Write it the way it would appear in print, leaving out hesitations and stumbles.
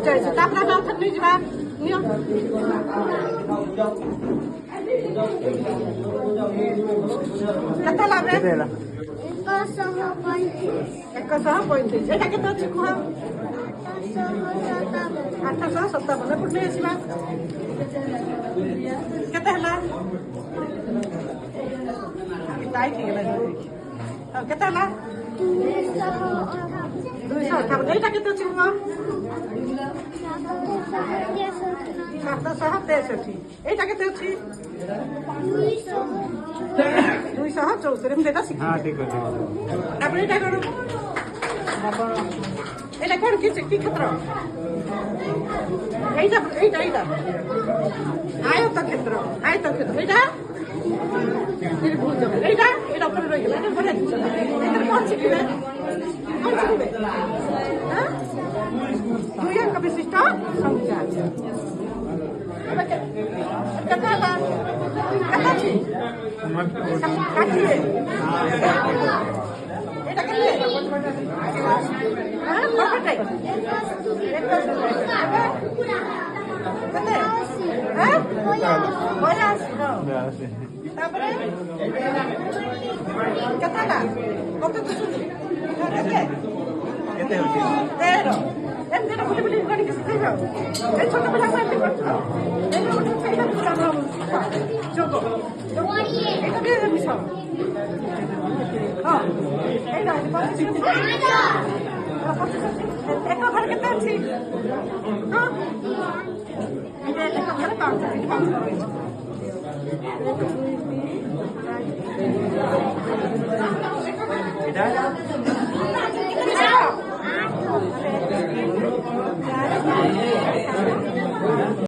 40 ତାପରେ ଆମେ ଆଉ ଥରେ ନେଇଯିବା ନିଅ କେତେ ହେଲା ଏବେ 135 ଏଇଟା କେତେ ଅଛି କୁହ 857 ଏପଟେ ନେଇ ଆସିବା କେତେ ହେଲା टाइट ହେଇଗଲା ଆଉ କେତେ ହେଲା 258 ଏଇଟା କେତେ ଅଛି କୁହ 763 ଏଇଟା କେତେ ଅଛି 264 ଏମିତି ଏଇଟା ଶିଖି ଠିକ ଅଛି ତାପରେ ଏଇଟା କଣ ଏଇଟା କଣ କି କ୍ଷେତ୍ର এইটা এইটা এইটা আয়তক্ষেত্র এইটা এইটা এটা উপরে রয়ে গেল এটা বড় দিচ্ছ এটা কোন শিখবে হ্যাঁ 2 অঙ্ক বিশিষ্ট সংখ্যা আছে কত হলো কত আছে এটা কেন হ্যাঁ কতটাই হ্যাঁ বয়া আছে তারপরে কেতটা কত দিছুনি কেতে হচ্ছে 13 এমনি না বুঝি গণি কিছু খাই যাও এই ছোট পিলা সাথে করছো এই লোক সেইটা আমরা যোগ এটা দিয়ে মিশাও হ্যাঁ এইটা এক ঘরে কেতে আছে হ্যাঁ এটা এক ঘরে পাঁচ এটা